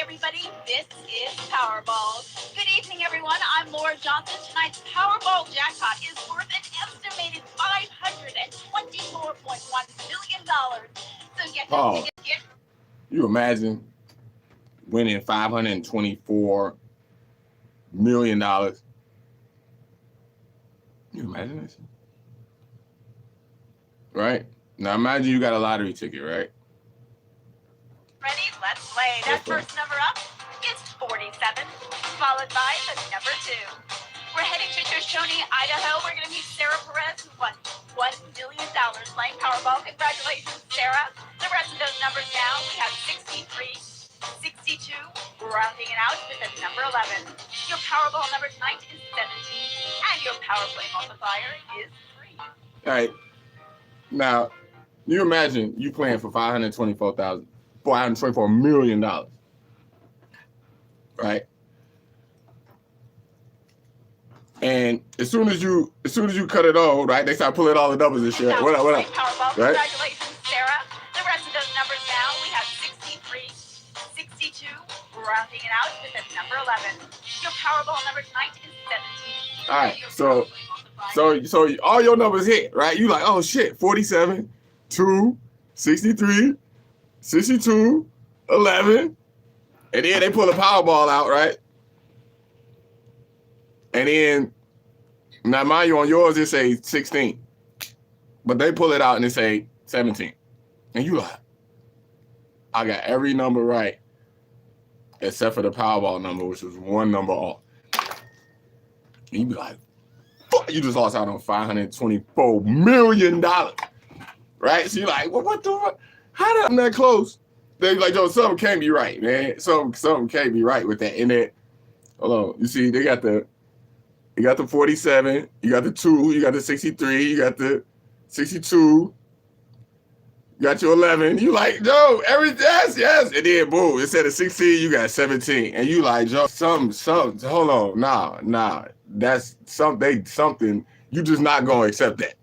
everybody. This is Powerball. Good evening, everyone. I'm Laura Johnson. Tonight's Powerball jackpot is worth an estimated $524.1 million. So get your tickets. You imagine winning $524 million? You imagine this? Right? Now imagine you got a lottery ticket, right? Ready? Let's play. That first number up is 47, followed by the number 2. We're heading to Shoshone, Idaho. We're going to meet Sarah Perez, who won $1 million playing Powerball. Congratulations, Sarah. The rest of those numbers now, we have 63, 62, rounding it out with the number 11. Your Powerball number tonight is 17, and your Power Play multiplier is 3. All right. Now, you imagine you playing for $424 million, right? And as soon as you cut it off, right, they start pulling all the numbers and shit. What up? Powerball. Right? Congratulations, Sarah. The rest of those numbers now, we have 63, 62, rounding it out with the number 11. Your Powerball number tonight is 17. All right, so all your numbers hit, right? You like, oh shit, 47, 2, 63, 62, 11, and then they pull a Powerball out, right? And then, now mind you, on yours it say 16, but they pull it out and it say 17, and you like, I got every number right except for the Powerball number, which was one number off. And you be like, fuck, you just lost out on $524 million, right? So you're like, well, what the fuck? How did I'm that close? They like, yo, something can't be right, man. Something can't be right with that. And then, hold on, you see, you got the 47, you got the 2, you got the 63, you got the 62, you got your 11. You like, Joe, yes. And then boom, instead of 16, you got 17. And you like, Joe, something, hold on, nah. That's something, you just not gonna accept that.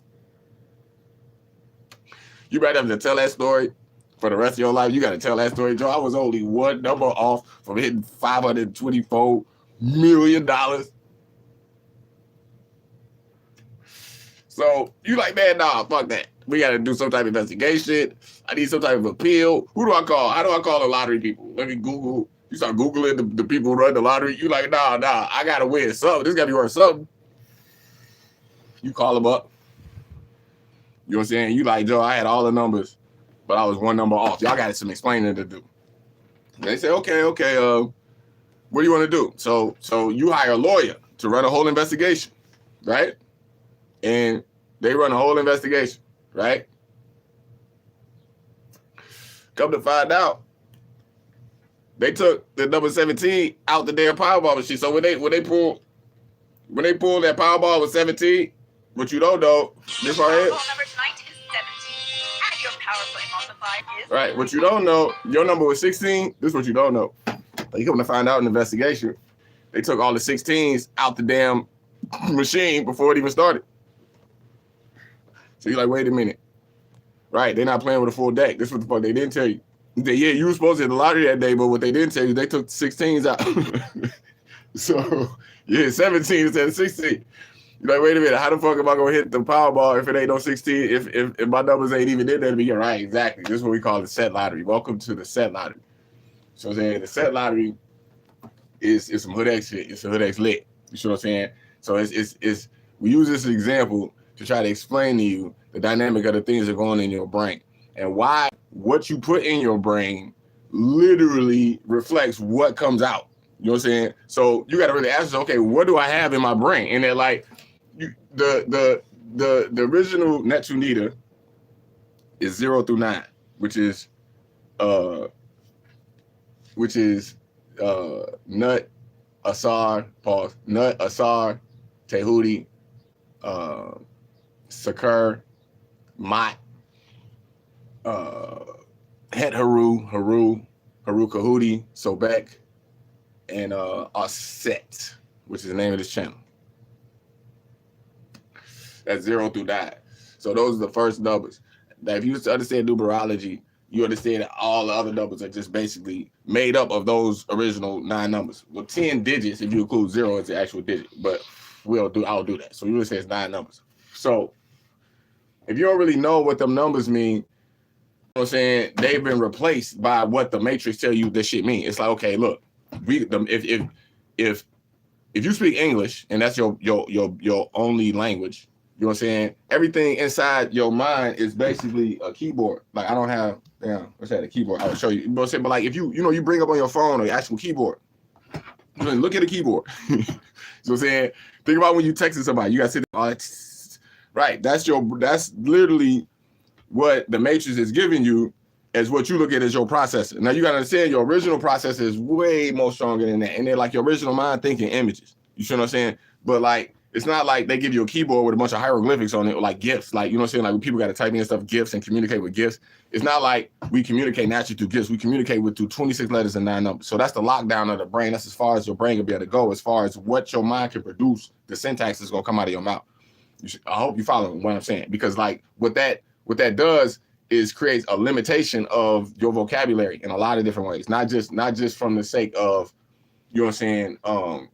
You better have to tell that story for the rest of your life. You gotta tell that story, Joe. I was only one number off from hitting $524 million. So you like, man, nah, fuck that. We got to do some type of investigation. I need some type of appeal. Who do I call? How do I call the lottery people? Let me Google. You start Googling the people who run the lottery. You like, nah, I got to win something. This got to be worth something. You call them up. You know what I'm saying? You like, Joe, I had all the numbers, but I was one number off. Y'all got some explaining to do. And they say, okay, what do you want to do? So you hire a lawyer to run a whole investigation, right? And they run a whole investigation, right? Come to find out, they took the number 17 out the damn Powerball machine. So when they pull that Powerball with 17, what you don't know, this right here. Powerball number tonight is 17, and your Power Play multiplier is right. What you don't know, your number was 16. This is what you don't know. You come to find out in the investigation, they took all the 16s out the damn machine before it even started. So you're like, wait a minute. Right, they're not playing with a full deck. This is what the fuck they didn't tell you. Yeah, you were supposed to hit the lottery that day, but what they didn't tell you, they took the 16s out. So, yeah, 17 instead of 16. You're like, wait a minute, how the fuck am I going to hit the Powerball if it ain't no 16, if my numbers ain't even in there to be right? Exactly. This is what we call the set lottery. Welcome to the set lottery. So I'm saying the set lottery is some hood X shit. It's a hood X lit. You see what I'm saying? So it's we use this example to try to explain to you the dynamic of the things that are going on in your brain and why what you put in your brain literally reflects what comes out. You know what I'm saying? So you got to really ask yourself, okay, what do I have in my brain? And then like the original Netunita is 0 through 9, which is Nut, Asar, Tehuti, Sakur, Mot, Het Haru, Kahuti, Sobek, and Aset, which is the name of this channel. That's 0 through 9. So those are the first numbers. Now, if you used to understand numerology, you understand that all the other numbers are just basically made up of those original 9 numbers. Well, 10 digits if you include 0 as the actual digit, but I'll do that. So you would say it's 9 numbers. So if you don't really know what them numbers mean, you know what I'm saying, they've been replaced by what the matrix tell you this shit mean. It's like, okay, look, if you speak English and that's your only language, you know what I'm saying, everything inside your mind is basically a keyboard. Like I don't have, what's that, a keyboard? I'll show you. You know what I'm saying? But like if you bring up on your phone or your actual keyboard, look at the keyboard. You know what I'm saying? Think about when you texting somebody, you gotta sit there, right? That's literally what the matrix is giving you as what you look at as your processor. Now you gotta understand your original processor is way more stronger than that. And they're like your original mind thinking images. You see what I'm saying? But like, it's not like they give you a keyboard with a bunch of hieroglyphics on it or like GIFs. Like, you know what I'm saying? Like when people got to type in stuff, GIFs and communicate with GIFs. It's not like we communicate naturally through GIFs. We communicate through 26 letters and 9 numbers. So that's the lockdown of the brain. That's as far as your brain can be able to go. As far as what your mind can produce, the syntax is going to come out of your mouth. I hope you follow what I'm saying. Because like what that does is creates a limitation of your vocabulary in a lot of different ways. Not just from the sake of, you know what I'm saying,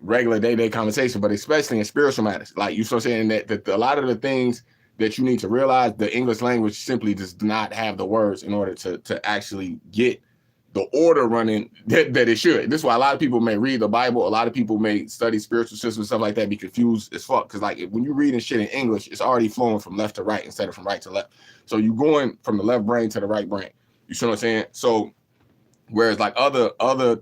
regular day-to-day conversation, but especially in spiritual matters. Like you start saying that a lot of the things that you need to realize, the English language simply does not have the words in order to actually get the order running that it should. This is why a lot of people may read the Bible, a lot of people may study spiritual systems, stuff like that, be confused as fuck. Because like when you're reading shit in English, it's already flowing from left to right instead of from right to left. So you're going from the left brain to the right brain. You see what I'm saying? So whereas like other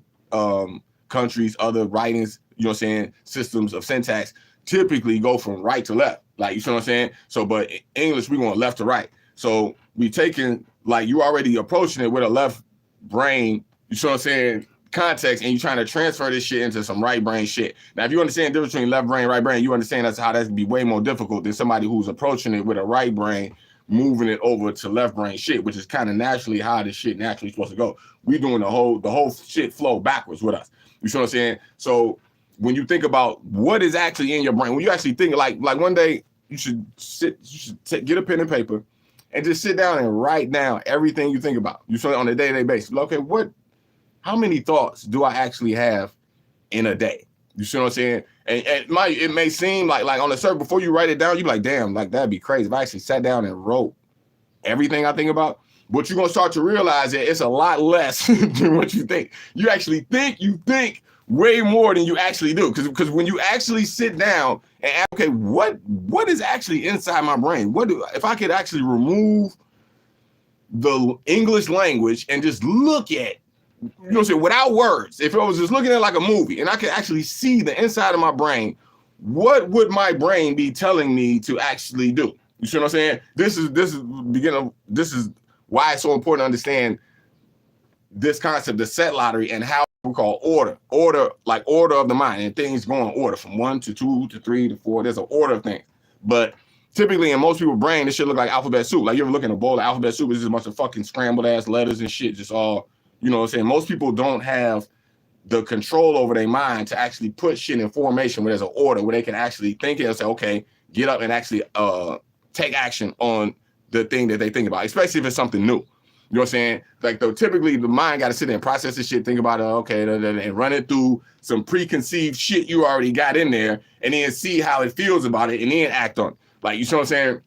countries, other writings, you know what I'm saying, systems of syntax typically go from right to left. Like, you know what I'm saying? So, but in English, we going left to right. So we taking, like, you already approaching it with a left brain, you know what I'm saying, context, and you trying to transfer this shit into some right brain shit. Now, if you understand the difference between left brain and right brain, you understand that's how that's be way more difficult than somebody who's approaching it with a right brain, moving it over to left brain shit, which is kind of naturally how this shit naturally supposed to go. We doing the whole shit flow backwards with us. You know what I'm saying? So when you think about what is actually in your brain, when you actually think like one day you should get a pen and paper and just sit down and write down everything you think about. You on a day-to-day basis. Okay, how many thoughts do I actually have in a day? You see what I'm saying? And it may seem like on the surface, before you write it down, you be like, damn, like that'd be crazy if I actually sat down and wrote everything I think about. But you're gonna start to realize that it's a lot less than what you think. You actually think way more than you actually do. Because when you actually sit down and ask, okay, what is actually inside my brain? If I could actually remove the English language and just look at, you know what I'm saying, without words, if I was just looking at like a movie and I could actually see the inside of my brain, what would my brain be telling me to actually do? You see what I'm saying? This is why it's so important to understand this concept, the set lottery, and how we call order of the mind, and things go in order from 1 to 2 to 3 to 4. There's an order of things. But typically in most people's brain, this shit look like alphabet soup. Like you ever look in a bowl of alphabet soup, it's just a bunch of fucking scrambled ass letters and shit, just all, you know what I'm saying? Most people don't have the control over their mind to actually put shit in formation where there's an order, where they can actually think it and say, okay, get up and actually take action on the thing that they think about, especially if it's something new. You know what I'm saying? Like, typically the mind got to sit there and process this shit, think about it, okay, and run it through some preconceived shit you already got in there, and then see how it feels about it, and then act on it. Like, you know what I'm saying?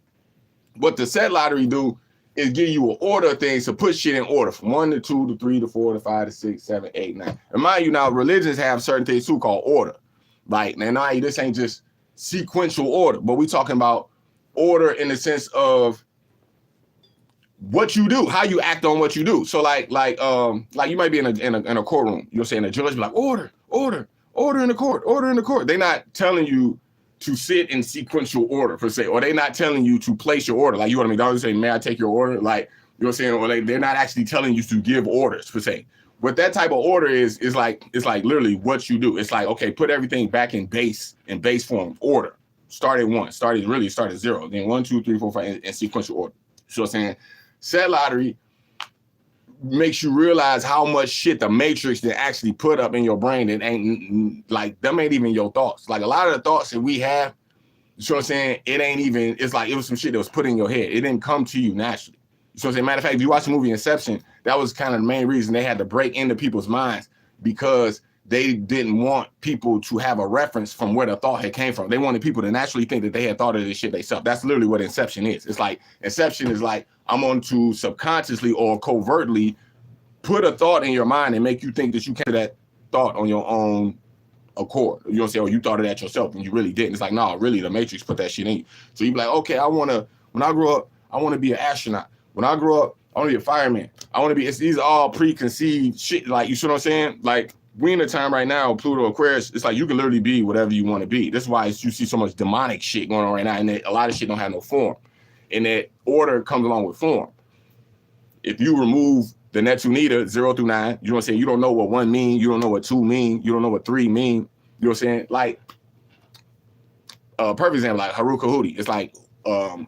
What the set lottery do is give you an order of things to put shit in order from 1 to 2 to 3 to 4 to 5 to 6, 7, 8, 9. And mind you, now religions have certain things too called order. Like, now this ain't just sequential order, but we talking about order in the sense of what you do, how you act on what you do. So like you might be in a courtroom, you know, saying the judge be like, order in the court. They're not telling you to sit in sequential order per se, or they're not telling you to place your order. Like, you want to McDonald's say, may I take your order? Like, you know what I'm saying? Or they're not actually telling you to give orders per se. What that type of order is like, it's like literally what you do. It's like, okay, put everything back in base form, order. Start at 1, start at 0, then 1, 2, 3, 4, 5 in sequential order. You know what I'm saying? Set lottery makes you realize how much shit the matrix that actually put up in your brain that ain't like, them ain't even your thoughts. Like, a lot of the thoughts that we have, you know what I'm saying, it ain't even, it's like it was some shit that was put in your head. It didn't come to you naturally. So as a matter of fact, if you watch the movie Inception, that was kind of the main reason they had to break into people's minds, because they didn't want people to have a reference from where the thought had came from. They wanted people to naturally think that they had thought of this shit themselves. That's literally what Inception is. It's like Inception is like, I'm going to subconsciously or covertly put a thought in your mind and make you think that you came to that thought on your own accord. You don't say, oh, you thought of that yourself, and you really didn't. It's like, no, really, the Matrix put that shit in you. So you be like, okay, when I grow up, I want to be an astronaut. When I grow up, I want to be a fireman. I want to be, these are all preconceived shit. Like, you see what I'm saying? Like, we in a time right now, Pluto, Aquarius, it's like you can literally be whatever you want to be. That's why you see so much demonic shit going on right now, and that a lot of shit don't have no form. And that order comes along with form. If you remove the Netunita, 0 through 9, you know what I'm saying? You don't know what 1 mean. You don't know what 2 mean. You don't know what 3 mean. You know what I'm saying? Like, perfect example, like Haru Kahudi. It's like, no,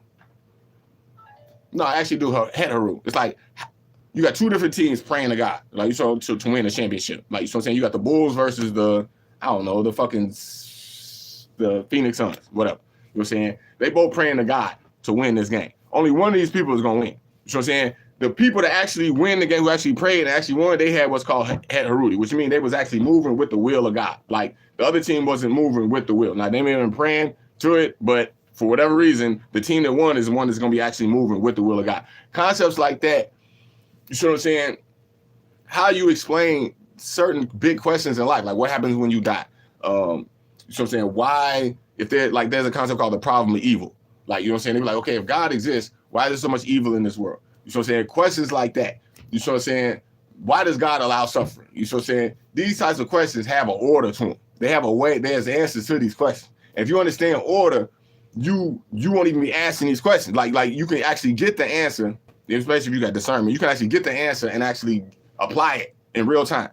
I actually do Het Haru. It's like, you got 2 different teams praying to God, like, you saw to win a championship. Like, you know what I'm saying? You got the Bulls versus the Phoenix Suns, whatever. You know what I'm saying? They both praying to God to win this game. Only one of these people is going to win. You know what I'm saying? The people that actually win the game, who actually prayed and actually won, they had what's called Het Harudi, which means they was actually moving with the will of God. Like, the other team wasn't moving with the will. Now, they may have been praying to it, but for whatever reason, the team that won is the one that's going to be actually moving with the will of God. Concepts like that, you see what I'm saying? How you explain certain big questions in life, like what happens when you die? You see what I'm saying? Why, if there's a concept called the problem of evil. Like, you know what I'm saying? They be like, okay, if God exists, why is there so much evil in this world? You see what I'm saying? Questions like that. You see what I'm saying? Why does God allow suffering? You see what I'm saying? These types of questions have an order to them. They have a way, there's answers to these questions. And if you understand order, you won't even be asking these questions. Like you can actually get the answer, especially if you got discernment. You can actually get the answer and actually apply it in real time.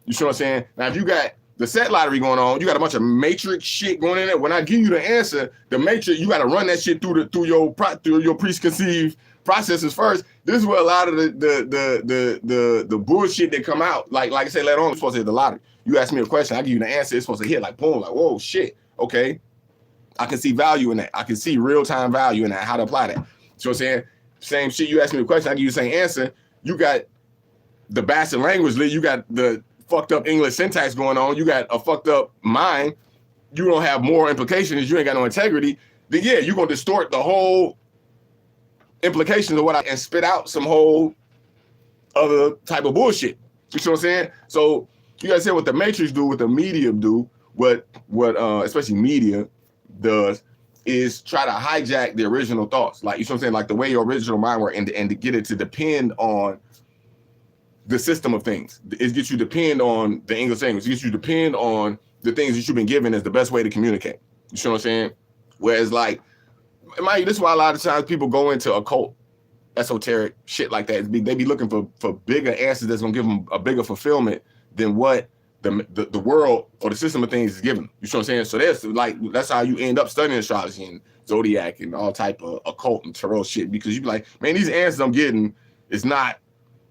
You see what I'm saying? Now, if you got the set lottery going on, you got a bunch of matrix shit going in there. When I give you the answer, the matrix, you got to run that shit through your preconceived processes first. This is where a lot of the bullshit that come out. Like I said later on, it's supposed to hit the lottery. You ask me a question, I give you the answer. It's supposed to hit like boom, like whoa, shit. Okay, I can see value in that. I can see real time value in that. How to apply that. So I'm saying, same shit. You ask me a question, I give you the same answer. You got the bastard language, you got the fucked up English syntax going on. You got a fucked up mind. You don't have moral implications. You ain't got no integrity. Then yeah, you're gonna distort the whole implications of what and spit out some whole other type of bullshit. You see what I'm saying? So you gotta say what the Matrix do, what the medium do, what especially media does is try to hijack the original thoughts. Like, you see what I'm saying? Like the way your original mind works, and to get it to depend on the system of things. It gets you depend on the English language. It gets you depend on the things that you've been given as the best way to communicate. You see what I'm saying? Whereas, like, mind you, this is why a lot of times people go into occult, esoteric shit like that. They be looking for bigger answers that's gonna give them a bigger fulfillment than what the world or the system of things is giving them. You see what I'm saying? So that's how you end up studying astrology and zodiac and all type of occult and tarot shit, because you be like, man, these answers I'm getting is not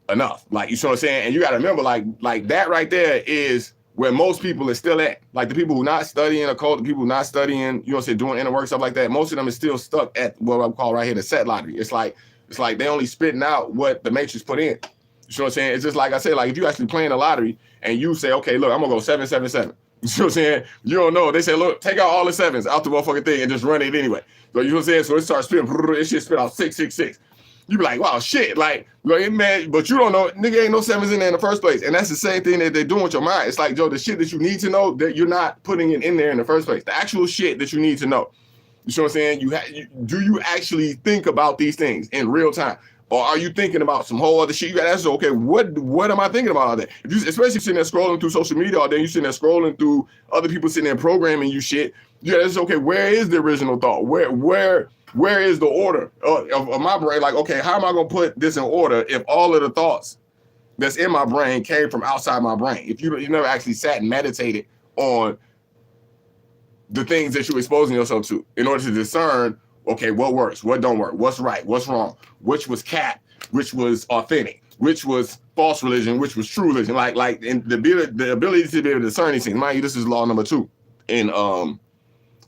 enough. Like, you see what I'm saying? And you got to remember, like that right there is where most people are still at. Like the people who not studying occult, the people who not studying, you know what I'm saying, doing inner work, stuff like that, most of them is still stuck at what I call right here the set lottery. It's like they only spitting out what the Matrix put in. You see what I'm saying? It's just like I said, like if you actually playing the lottery and you say, okay, look, I'm gonna go 777. You see what I'm saying? You don't know. They say, look, take out all the sevens out the motherfucking thing and just run it anyway. So you know what I'm saying? So it starts spitting, it shit spit out 666. You be like, wow, shit, like, man, but you don't know, nigga, ain't no sevens in there in the first place. And that's the same thing that they're doing with your mind. It's like, Joe, the shit that you need to know, that you're not putting it in there in the first place. The actual shit that you need to know. You see what I'm saying? Do you actually think about these things in real time? Or are you thinking about some whole other shit? You gotta ask, okay, what am I thinking about all day? Especially if you're sitting there scrolling through social media all day, you're sitting there scrolling through other people sitting there programming you shit. You gotta ask, okay, where is the original thought? Where is the order of my brain? Like, okay, how am I gonna put this in order if all of the thoughts that's in my brain came from outside my brain? If you never actually sat and meditated on the things that you're exposing yourself to in order to discern, okay, what works, what don't work, what's right, what's wrong, which was cat, which was authentic, which was false religion, which was true religion, like and the ability to be able to discern these things. Mind you, this is law number 2 in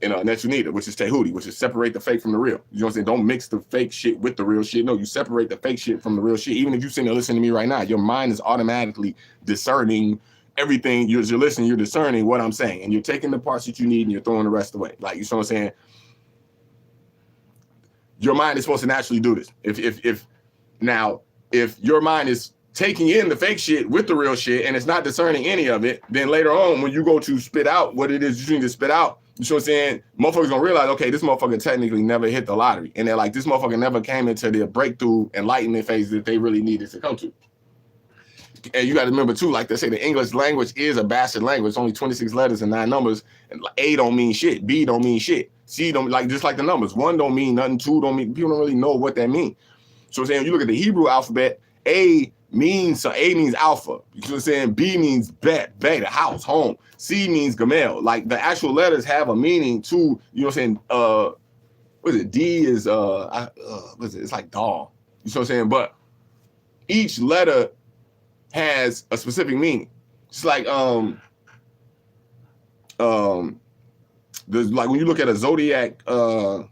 in Netunita, which is Tehuti, which is separate the fake from the real. You know what I'm saying? Don't mix the fake shit with the real shit. No, you separate the fake shit from the real shit. Even if you're sitting there listening to me right now, your mind is automatically discerning everything. You're listening, you're discerning what I'm saying, and you're taking the parts that you need and you're throwing the rest away. Like, you know what I'm saying? Your mind is supposed to naturally do this. If your mind is taking in the fake shit with the real shit and it's not discerning any of it, then later on when you go to spit out what it is you need to spit out, you know what I'm saying, motherfuckers gonna realize, okay, this motherfucker technically never hit the lottery. And they're like, this motherfucker never came into the breakthrough enlightenment phase that they really needed to come to. And you got to remember too, like they say, the English language is a bastard language. It's only 26 letters and 9 numbers. And A don't mean shit. B don't mean shit. C don't, like, just like the numbers. 1 don't mean nothing. 2 don't mean, people don't really know what that means. So I'm saying, you look at the Hebrew alphabet, A means alpha. You know what I'm saying? B means beta, house, home. C means gamel. Like, the actual letters have a meaning too. You know what I'm saying? What is it? D is what is it? It's like dog. You know what I'm saying? But each letter has a specific meaning. It's like there's, like, when you look at a zodiac chart,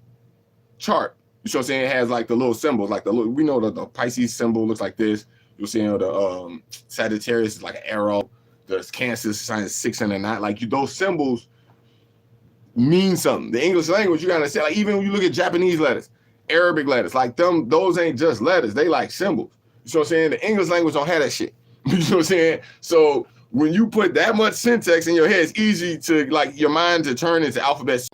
you know what I'm saying, it has like the little symbols, like we know that the Pisces symbol looks like this. You'll see, the Sagittarius is like an arrow. The Cancer sign is 6 and a 9. Like, those symbols mean something. The English language, you gotta say, like, even when you look at Japanese letters, Arabic letters, like those ain't just letters, they like symbols. You know what I'm saying? The English language don't have that shit. You know what I'm saying? So when you put that much syntax in your head, it's easy to, like, your mind to turn into alphabet.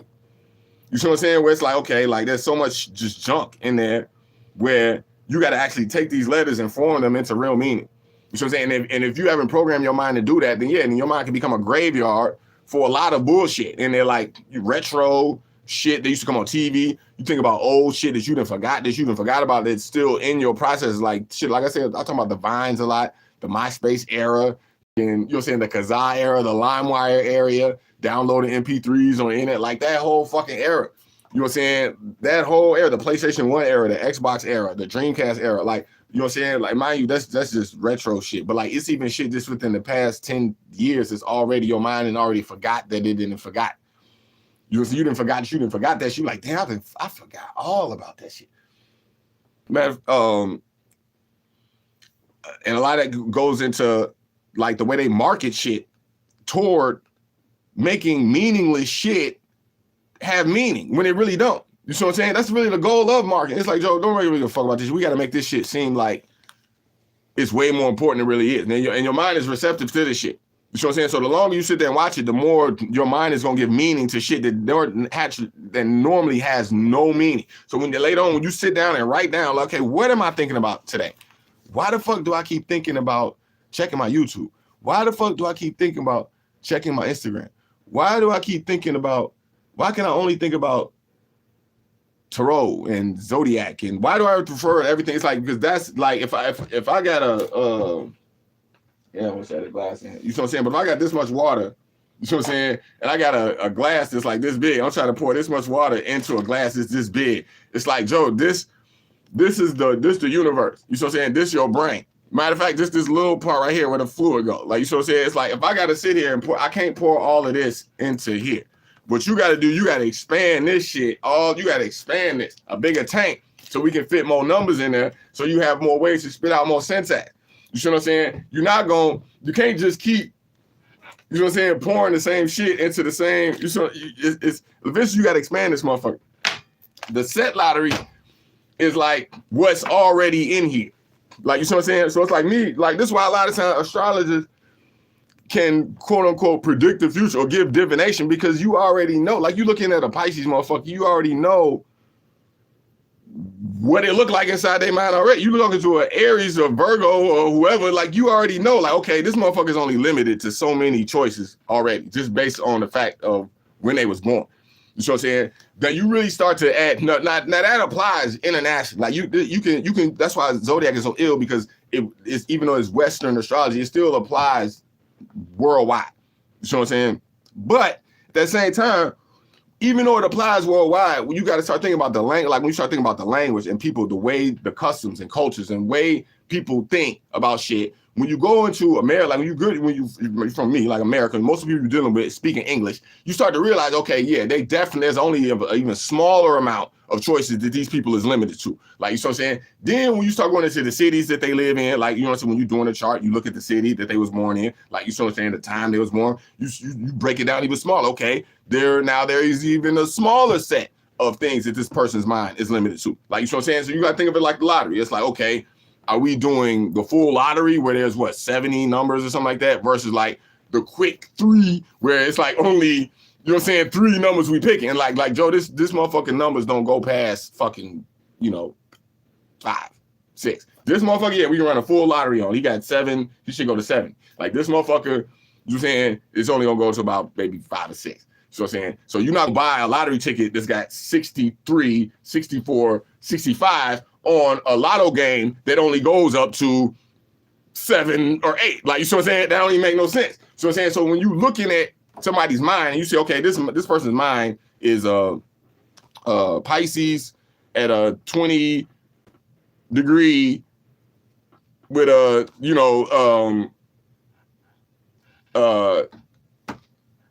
You know what I'm saying? Where it's like, okay, like, there's so much just junk in there where you got to actually take these letters and form them into real meaning. You know what I'm saying? And if you haven't programmed your mind to do that, then yeah, then your mind can become a graveyard for a lot of bullshit. And they're like retro shit that used to come on TV. You think about old shit that you done forgot about that's still in your process. Like shit, like I said, I talk about the Vines a lot, the MySpace era, and you know what I'm saying, the Kazaa era, the LimeWire area, downloading MP3s on the internet, like that whole fucking era. You know what I'm saying? That whole era, the PlayStation 1 era, the Xbox era, the Dreamcast era, like, you know what I'm saying? Like, mind you, that's just retro shit. But like, it's even shit just within the past 10 years, it's already your mind and already forgot that it didn't forgot. You didn't forgot that shit. You like, damn, I forgot all about that shit. Man, and a lot of that goes into like the way they market shit toward making meaningless shit have meaning when it really don't. You know what I'm saying? That's really the goal of marketing. It's like, Joe, don't really give a fuck about this. We got to make this shit seem like it's way more important than it really is. And your mind is receptive to this shit. You know what I'm saying? So the longer you sit there and watch it, the more your mind is going to give meaning to shit that normally has no meaning. So when later on, when you sit down and write down, like, okay, what am I thinking about today? Why the fuck do I keep thinking about checking my YouTube? Why the fuck do I keep thinking about checking my Instagram? Why do I keep thinking about, why can I only think about tarot and zodiac? And why do I prefer everything? It's like, because that's like, if I got I wish I had a glass in. You know what I'm saying? But if I got this much water, you know what I'm saying, and I got a glass that's like this big, I'm trying to pour this much water into a glass that's this big. It's like, Joe, this is the universe. You know what I'm saying? This your brain. Matter of fact, this little part right here where the fluid go. Like, you know what I'm saying? It's like, if I got to sit here and pour, I can't pour all of this into here. What you got to do, you got to expand this shit. You got to expand this, a bigger tank, so we can fit more numbers in there, so you have more ways to spit out more syntax. You see what I'm saying? You can't just keep, you know what I'm saying, pouring the same shit into the same, eventually you got to expand this motherfucker. The set lottery is like what's already in here. Like, you see what I'm saying? So it's like me, like, this is why a lot of times astrologers can, quote unquote, predict the future or give divination, because you already know. Like, you looking at a Pisces motherfucker, you already know what it look like inside their mind already. You look into an Aries or Virgo or whoever, like, you already know, like, okay, this motherfucker's only limited to so many choices already, just based on the fact of when they was born. You know what I'm saying? That you really start to add, now that applies internationally. Like, you can, that's why Zodiac is so ill, because it's, even though it's Western astrology, it still applies worldwide. You know what I'm saying? But at the same time, even though it applies worldwide, you got to start thinking about the language. Like, when you start thinking about the language and people, the way, the customs and cultures and way people think about shit, when you go into America, like when you from me, like America, most of you you're dealing with speaking English, you start to realize, okay, yeah, they definitely, there's only an even smaller amount of choices that these people is limited to. Like, you know what I'm saying? Then when you start going into the cities that they live in, like, you know what I'm saying, when you're doing a chart, you look at the city that they was born in, like, you know what I'm saying, the time they was born, you break it down even smaller. Okay, there is even a smaller set of things that this person's mind is limited to. Like, you know what I'm saying? So you got to think of it like the lottery. It's like, okay, are we doing the full lottery where there's 70 numbers or something like that versus like the quick 3 where it's like only, you know what I'm saying, 3 numbers we picking. And like Joe, this motherfucking numbers don't go past fucking, 5, 6. This motherfucker, yeah, we can run a full lottery on. He got 7, he should go to 7. Like this motherfucker, you know what I'm saying, it's only gonna go to about maybe 5 or 6. You know what I'm saying? So you're not gonna buy a lottery ticket that's got 63, 64, 65 on a lotto game that only goes up to 7 or 8. Like, you see what I'm saying? That don't even make no sense. So I'm saying, so when you looking at somebody's mind and you say, okay, this person's mind is Pisces at a 20 degree with a,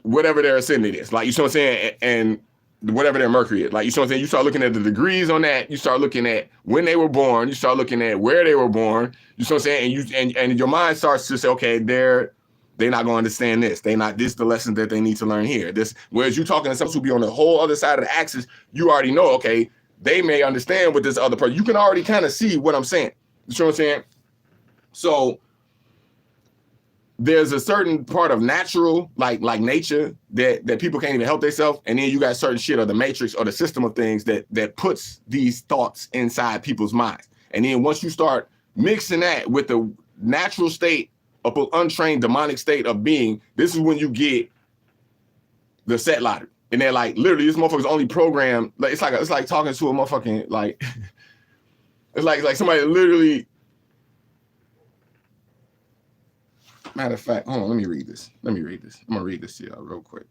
whatever their ascendant is. Like, you see what I'm saying? And whatever their Mercury is. Like, you know what I'm saying? You start looking at the degrees on that. You start looking at when they were born. You start looking at where they were born. You know what I'm saying? And your mind starts to say, okay, they're not going to understand this. This is the lesson that they need to learn here. Whereas you talking to someone who be on the whole other side of the axis, you already know, okay, they may understand what this other person. You can already kind of see what I'm saying. You know what I'm saying? So there's a certain part of natural, like nature, that people can't even help themselves. And then you got certain shit of the matrix or the system of things that puts these thoughts inside people's minds. And then once you start mixing that with the natural state of an untrained demonic state of being, this is when you get the set lottery. And they're like, literally, this motherfucker's only programmed. Like, it's like talking to a motherfucking, like, it's like somebody literally. Matter of fact, hold on, let me read this. I'm gonna read this to y'all real quick.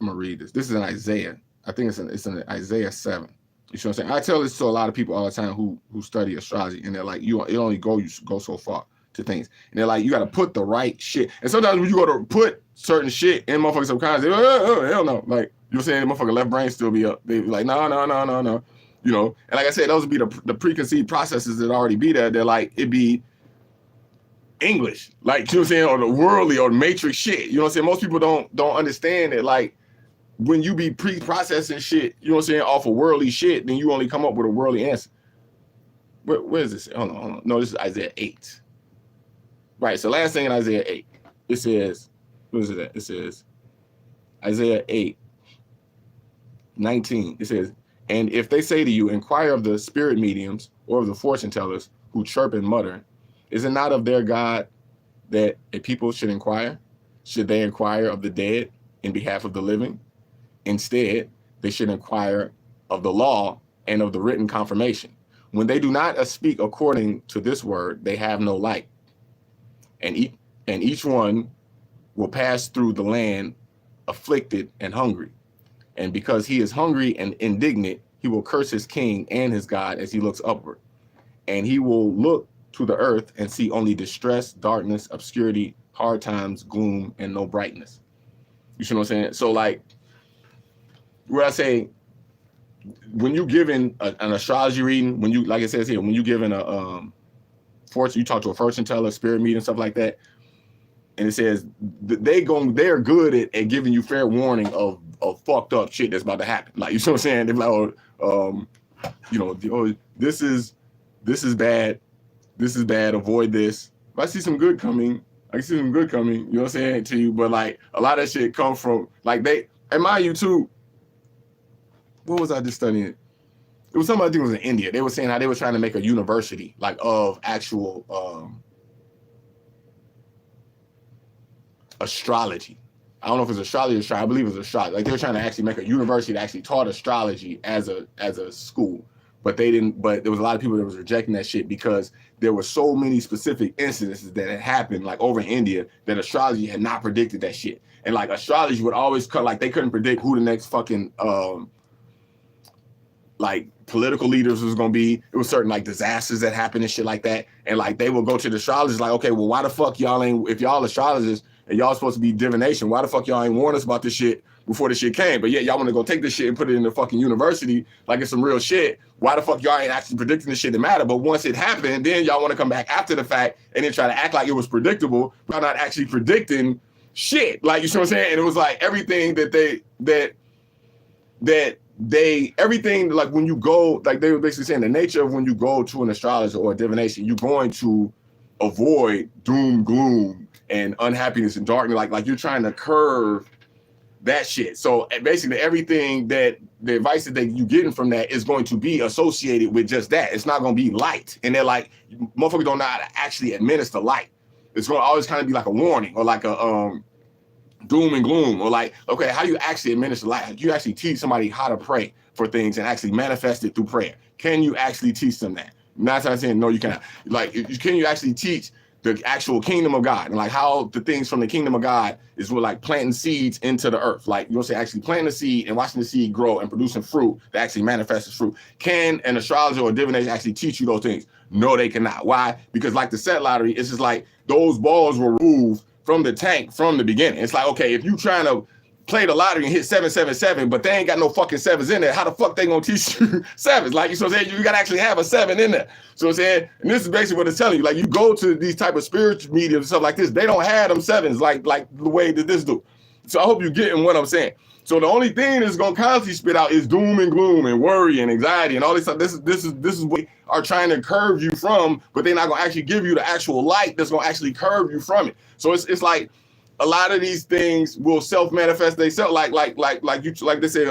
I'm gonna read this. This is in Isaiah. I think it's in Isaiah 7. You know what I'm saying? I tell this to a lot of people all the time who study astrology, and they're like, you go so far to things. And they're like, you gotta put the right shit. And sometimes when you go to put certain shit in motherfuckers subconscious, they go, hell no. Like, you know what I'm saying? The motherfucker left brain still be up. They be like, no. You know, and like I said, those would be the preconceived processes that already be there. They're like, it'd be English, like, you know what I'm saying, or the worldly or the matrix shit. You know what I'm saying? Most people don't understand that, like, when you be pre-processing shit, you know what I'm saying, off of worldly shit, then you only come up with a worldly answer. Where is this? Hold on. No, this is Isaiah 8. Right, so last thing in Isaiah 8, it says, what is it at? It says, Isaiah 8, 19, it says, and if they say to you, inquire of the spirit mediums or of the fortune tellers who chirp and mutter, is it not of their God that a people should inquire? Should they inquire of the dead in behalf of the living? Instead, they should inquire of the law and of the written confirmation. When they do not speak according to this word, they have no light. And each one will pass through the land afflicted and hungry. And because he is hungry and indignant, he will curse his king and his God as he looks upward. And he will look to the earth and see only distress, darkness, obscurity, hard times, gloom, and no brightness. You see what I'm saying? So, like, what I say, when you giving an astrology reading, when you, like it says here, when you giving a fortune, you talk to a fortune teller, spirit medium, stuff like that, and it says they're good at giving you fair warning of fucked up shit that's about to happen. Like, you see what I'm saying? They're like, this is bad. This is bad. Avoid this. If I see some good coming, I can see some good coming. You know what I'm saying to you? But like a lot of shit come from like and mind you too. What was I just studying? It was something I think it was in India. They were saying how they were trying to make a university like of actual astrology. I don't know if it's astrology or I believe it was astrology. Like they were trying to actually make a university that actually taught astrology as a school. But they didn't. But there was a lot of people that was rejecting that shit because there were so many specific incidences that had happened, like over in India, that astrology had not predicted that shit. And like astrology would always cut, like they couldn't predict who the next fucking like political leaders was gonna be. It was certain like disasters that happened and shit like that. And like they will go to the astrologers like, okay, well, why the fuck y'all ain't, if y'all astrologers and y'all supposed to be divination, why the fuck y'all ain't warn us about this shit before this shit came? But yet y'all want to go take this shit and put it in the fucking university like it's some real shit. Why the fuck y'all ain't actually predicting the shit that matter? But once it happened, then y'all want to come back after the fact and then try to act like it was predictable, but not actually predicting shit. Like, you see what I'm saying? And it was like everything that they everything, like when you go, like they were basically saying the nature of when you go to an astrologer or a divination, you're going to avoid doom, gloom, and unhappiness and darkness. Like you're trying to curve that shit. So basically everything that the advice that you getting from that is going to be associated with just that. It's not going to be light. And they're like, motherfuckers don't know how to actually administer light. It's going to always kind of be like a warning or like a doom and gloom, or like, okay, how do you actually administer light? You actually teach somebody how to pray for things and actually manifest it through prayer. Can you actually teach them that? Not saying no, you cannot. Like, can you actually teach the actual kingdom of God and like how the things from the kingdom of God is with like planting seeds into the earth? Like, you know, say actually planting a seed and watching the seed grow and producing fruit that actually manifests as fruit. Can an astrologer or divination actually teach you those things? No, they cannot. Why? Because like the set lottery, it's just like those balls were removed from the tank from the beginning. It's like, okay, if you trying to play the lottery and hit 777, but they ain't got no fucking sevens in there, how the fuck they gonna teach you sevens? Like, you know what I'm saying? You gotta actually have a seven in there. So I'm saying, and this is basically what it's telling you. Like, you go to these type of spiritual mediums and stuff like this, they don't have them sevens like the way that this do. So I hope you're getting what I'm saying. So the only thing that's gonna constantly spit out is doom and gloom and worry and anxiety and all this stuff. This is what they are trying to curve you from, but they're not gonna actually give you the actual light that's gonna actually curve you from it. So it's like a lot of these things will self-manifest themselves. Like they say,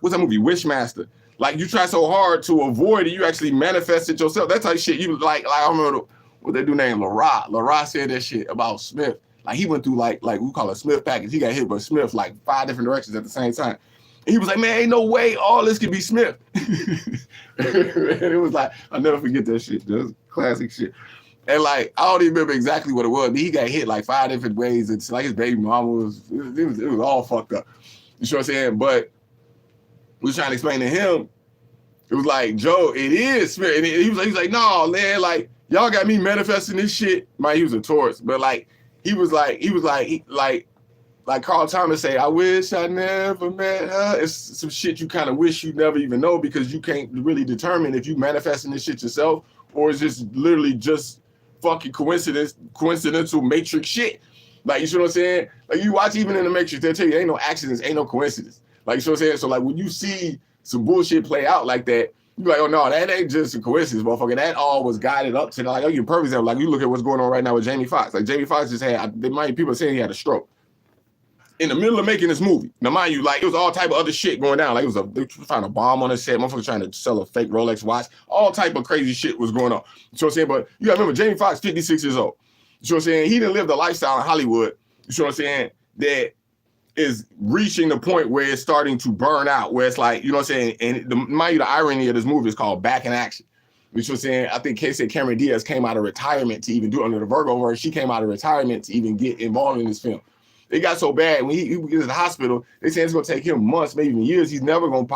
what's that movie? Wishmaster. Like, you try so hard to avoid it, you actually manifest it yourself. That type of shit. You like I remember what they do named Lara. Lara said that shit about Smith. Like, he went through like we call it Smith package. He got hit by Smith like 5 different directions at the same time. And he was like, man, ain't no way all this could be Smith. And it was like, I'll never forget that shit. Just classic shit. And like, I don't even remember exactly what it was, but he got hit like 5 different ways. It's like his baby mama was all fucked up. You know what I'm saying? But we was trying to explain to him, it was like, Joe, it is Smith. And he was like, no, man, like, y'all got me manifesting this shit. Man, he was a Taurus, but like, he was like Carl Thomas say, I wish I never met her. It's some shit you kind of wish you never even know, because you can't really determine if you manifesting this shit yourself or it's just literally just fucking coincidental matrix shit. Like, you see what I'm saying? Like, you watch even in the Matrix, they'll tell you ain't no accidents, ain't no coincidence. Like, you see what I'm saying? So like, when you see some bullshit play out like that, you're like, oh no, that ain't just a coincidence, motherfucker. That all was guided up to, like, I'll give you a perfect example. Like, you look at what's going on right now with Jamie Foxx. Like, Jamie Foxx just had, people are saying he had a stroke in the middle of making this movie. Now, mind you, like, it was all type of other shit going down. Like, they were trying to bomb on the set, motherfuckers trying to sell a fake Rolex watch. All type of crazy shit was going on. You know what I'm saying? But you gotta remember, Jamie Foxx, 56 years old. You know what I'm saying? He didn't live the lifestyle in Hollywood, you know what I'm saying, that is reaching the point where it's starting to burn out, where it's like, you know what I'm saying? And mind you, the irony of this movie is called Back in Action. You know what I'm saying? I think Cameron Diaz came out of retirement to even do it under the Virgo verse. She came out of retirement to even get involved in this film. It got so bad when he was in the hospital, they said it's gonna take him months, maybe even years. He's never gonna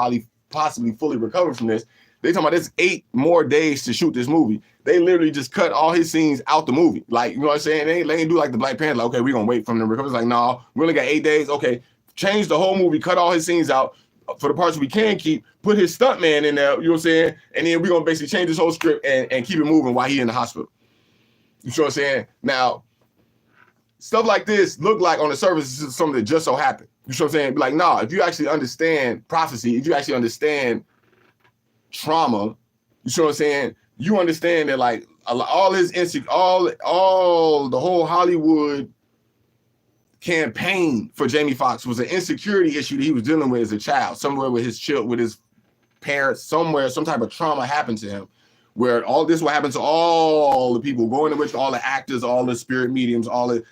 possibly fully recover from this. They talking about there's 8 more days to shoot this movie. They literally just cut all his scenes out the movie. Like, you know what I'm saying? They ain't do like the Black Panther. Like, okay, we're gonna wait from the recovery. It's like, no, we only got 8 days. Okay, change the whole movie, cut all his scenes out for the parts we can keep, put his stuntman in there, you know what I'm saying? And then we're gonna basically change this whole script and keep it moving while he's in the hospital. You know what I'm saying? Now, stuff like this look like on the surface this is something that just so happened. You know what I'm saying? Like, nah, if you actually understand prophecy, if you actually understand trauma, you know what I'm saying? You understand that like all his all the whole Hollywood campaign for Jamie Foxx was an insecurity issue that he was dealing with as a child, somewhere with his parents, somewhere, some type of trauma happened to him, where all this will happen to all the people going to which all the actors, all the spirit mediums,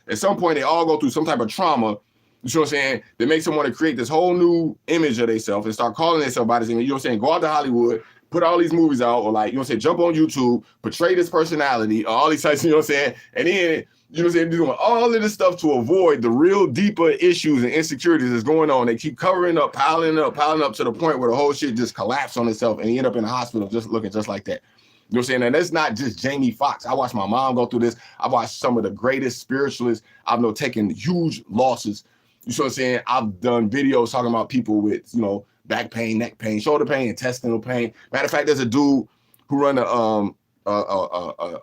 at some point they all go through some type of trauma, you know what I'm saying, that makes them want to create this whole new image of themselves and start calling themselves by this image, you know what I'm saying, go out to Hollywood, put all these movies out, or like, you know what I'm saying, jump on YouTube, portray this personality, all these types, you know what I'm saying, and then You know what I'm saying? Doing all of this stuff to avoid the real deeper issues and insecurities that's going on. They keep covering up, piling up to the point where the whole shit just collapsed on itself and he end up in the hospital just looking just like that. You know what I'm saying? And that's not just Jamie Foxx. I watched my mom go through this. I watched some of the greatest spiritualists I've known taking huge losses. You know what I'm saying? I've done videos talking about people with, you know, back pain, neck pain, shoulder pain, intestinal pain. Matter of fact, there's a dude who run a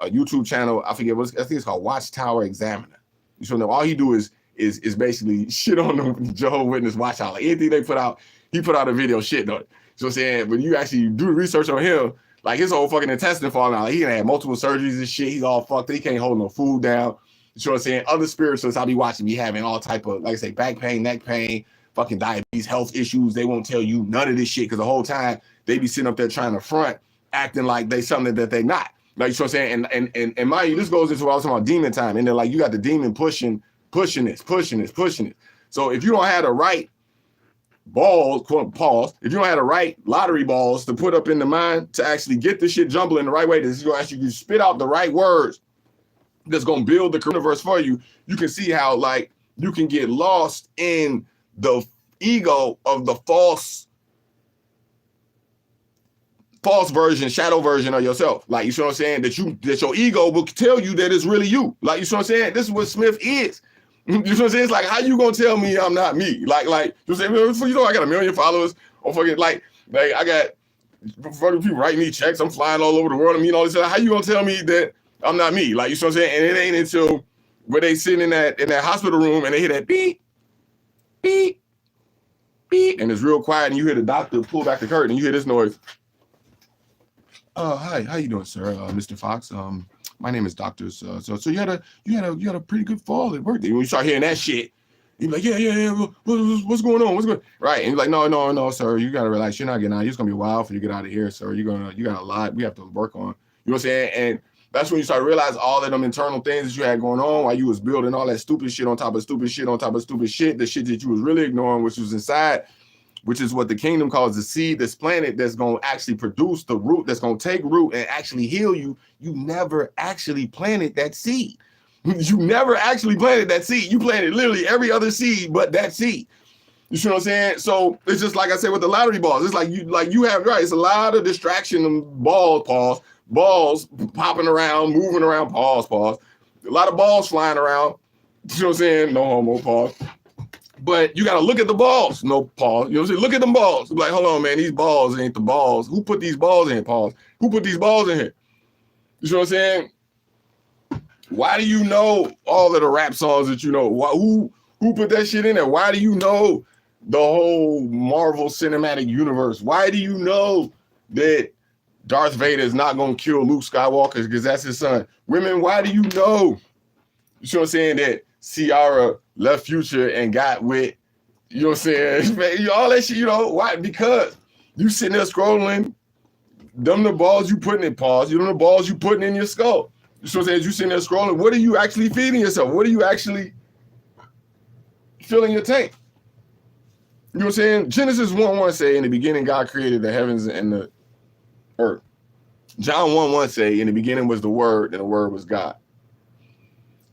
YouTube channel. I forget what I think it's called, Watchtower Examiner. You know, all he do is basically shit on the Jehovah's Witness Watchtower. Like anything they put out, he put out a video shit on it. You know what I'm saying? When you actually do research on him, like his whole fucking intestine falling out. Like he had multiple surgeries and shit. He's all fucked. He can't hold no food down. You know what I'm saying? Other spiritualists I be watching be having all type of, like I say, back pain, neck pain, fucking diabetes, health issues. They won't tell you none of this shit because the whole time they be sitting up there trying to front, acting like they something that they not. Like, you know what I'm saying? And mind you, this goes into what I was talking about demon time. And they're like, you got the demon pushing this. So if you don't have the right balls, quote, pause, if you don't have the right lottery balls to put up in the mind to actually get the shit jumbling the right way, this is going to actually spit out the right words that's going to build the universe for you, you can see how, like, you can get lost in the ego of the false version, shadow version of yourself. Like, you know what I'm saying? That your ego will tell you that it's really you. Like, you know what I'm saying? This is what Smith is. You know what I'm saying? It's like, how you gonna tell me I'm not me? Like, you know what I'm saying? You know, I got 1 million followers, or fucking like I got fucking people writing me checks. I'm flying all over the world. I mean, all this. How you gonna tell me that I'm not me? Like, you know what I'm saying? And it ain't until where they sitting in that hospital room and they hear that beep, beep, beep, and it's real quiet, and you hear the doctor pull back the curtain, and you hear this noise. Hi, how you doing, sir? Mr. Fox. My name is Doctor. So you had a pretty good fall at work. When you start hearing that shit, you're like, yeah. What's going on? What's going on? Right? And you're like, no, sir. You gotta relax. You're not getting out. It's gonna be a while for you to get out of here, sir. You got a lot we have to work on. You know what I'm saying? And that's when you start to realize all of them internal things that you had going on while you was building all that stupid shit on top of stupid shit on top of stupid shit. The shit that you was really ignoring, which was inside, which is what the kingdom calls the seed that's planted, that's going to actually produce the root, that's going to take root and actually heal you. You never actually planted that seed. You never actually planted that seed. You planted literally every other seed but that seed. You see what I'm saying? So it's just like I said with the lottery balls. It's like you have, right, it's a lot of distraction and balls popping around, moving around, pause. A lot of balls flying around. You know what I'm saying? No homo, pause. But you got to look at the balls. No, pause. You know what I'm saying? Look at them balls. Like, hold on, man. These balls ain't the balls. Who put these balls in? Pause. Who put these balls in here? You know what I'm saying? Why do you know all of the rap songs that you know? Who put that shit in there? Why do you know the whole Marvel Cinematic Universe? Why do you know that Darth Vader is not going to kill Luke Skywalker because that's his son? Women, why do you know? You know what I'm saying? That Ciara left Future and got with, you know what I'm saying? All that shit, you know, why? Because you sitting there scrolling, them the balls you putting in, pause, you know the balls you putting in your skull. You know what I'm saying? You sitting there scrolling, what are you actually feeding yourself? What are you actually filling your tank? You know what I'm saying? Genesis 1:1 say, in the beginning God created the heavens and the earth. John 1:1 say, in the beginning was the Word, and the Word was God.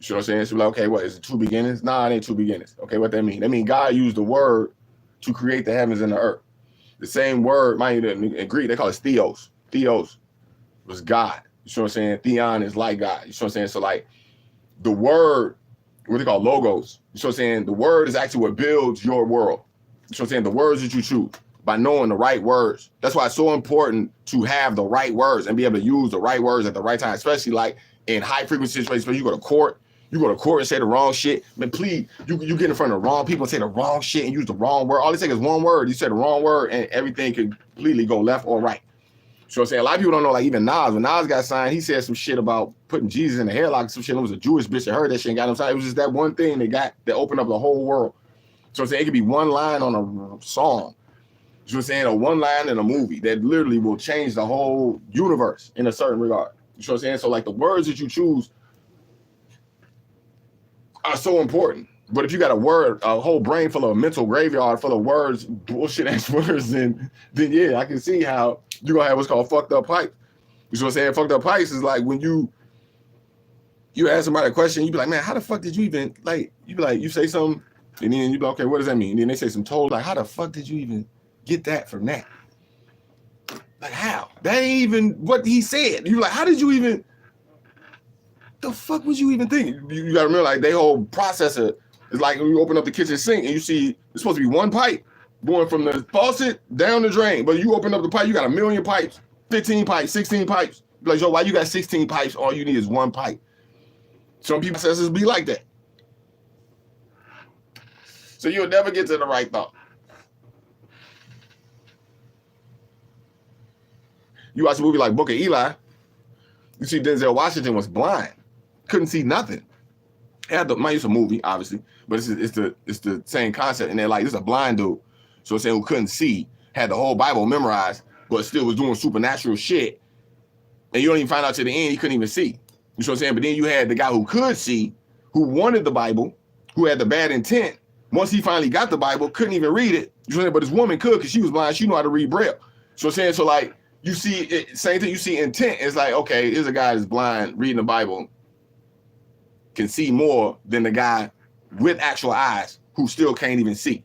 You know what I'm saying? So like, okay, what is it? Two beginnings? Nah, it ain't two beginnings. Okay, what that mean? That mean God used the word to create the heavens and the earth. The same word, mind you, in Greek, they call it theos. Theos was God. You know what I'm saying? Theon is like God. You know what I'm saying? So like the word, what they call logos. You know what I'm saying? The word is actually what builds your world. You know what I'm saying? The words that you choose by knowing the right words. That's why it's so important to have the right words and be able to use the right words at the right time, especially like in high frequency situations where you go to court. You go to court and say the wrong shit. Man, please, you get in front of the wrong people and say the wrong shit and use the wrong word. All they say is one word. You say the wrong word and everything can completely go left or right. So I'm saying a lot of people don't know, like even Nas, when Nas got signed, he said some shit about putting Jesus in the hairlock, some shit. It was a Jewish bitch that heard that shit and got him signed. It was just that one thing that opened up the whole world. So I'm saying it could be one line on a song. You know what I'm saying? Or one line in a movie that literally will change the whole universe in a certain regard. You know what I'm saying? So like the words that you choose are so important. But if you got a whole brain full of a mental graveyard full of words, bullshit ass words, then yeah, I can see how you're gonna have what's called fucked up pipes. You know what I'm saying? Fucked up pipes is like when you You ask somebody a question, you be like, man, how the fuck did you even, like, you be like, you say something, and then you be like, okay, what does that mean? And then they say some told, like, how the fuck did you even get that from that? Like, how? That ain't even what he said. You like, how did you even, the fuck was you even thinking? You gotta remember, like, they whole processor is like when you open up the kitchen sink and you see it's supposed to be one pipe going from the faucet down the drain, but you open up the pipe, you got a million pipes, 15 pipes, 16 pipes. Like, yo, why you got 16 pipes? All you need is one pipe. Some people processors be like that. So you'll never get to the right thought. You watch a movie like Book of Eli, you see Denzel Washington was blind, couldn't see nothing. Mind it's a movie, obviously, but it's the same concept. And they're like, this is a blind dude, so saying who couldn't see, had the whole Bible memorized, but still was doing supernatural shit. And you don't even find out to the end he couldn't even see. You know what I'm saying? But then you had the guy who could see, who wanted the Bible, who had the bad intent. Once he finally got the Bible, couldn't even read it. You know what I'm saying? But his woman could, because she was blind. She knew how to read Braille. So I'm saying, so like, you see it, same thing. You see intent. It's like, okay, here's a guy that's blind reading the Bible, can see more than the guy with actual eyes who still can't even see.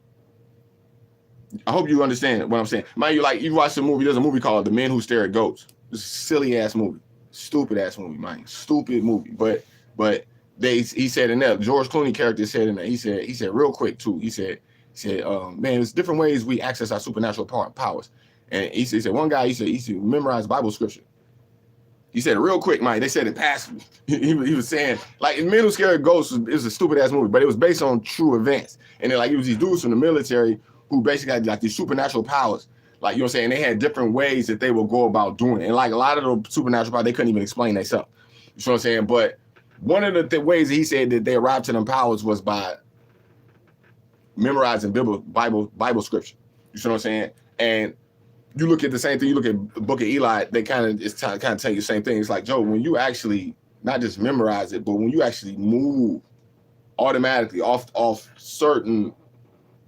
I hope you understand what I'm saying. Mind you, like, you watch the movie, there's a movie called The Men Who Stare at Goats. It's a silly ass movie. Stupid ass movie, man. Stupid movie. But he said in there, George Clooney character said in there, he said real quick too, he said, man, there's different ways we access our supernatural powers. And he said one guy, he said memorize Bible scripture. He said it real quick, Mike. They said it passed me. He was saying, like, Men Who Scare Ghosts is a stupid ass movie, but it was based on true events. And then, like, it was these dudes from the military who basically had like these supernatural powers. Like, you know what I'm saying? They had different ways that they would go about doing it. And like a lot of the supernatural powers, they couldn't even explain themselves. You know what I'm saying? But one of the ways that he said that they arrived to them powers was by memorizing Bible scripture. You know what I'm saying? And you look at the same thing. You look at the Book of Eli. They kind of tell you the same thing. It's like, Joe, when you actually not just memorize it, but when you actually move automatically off certain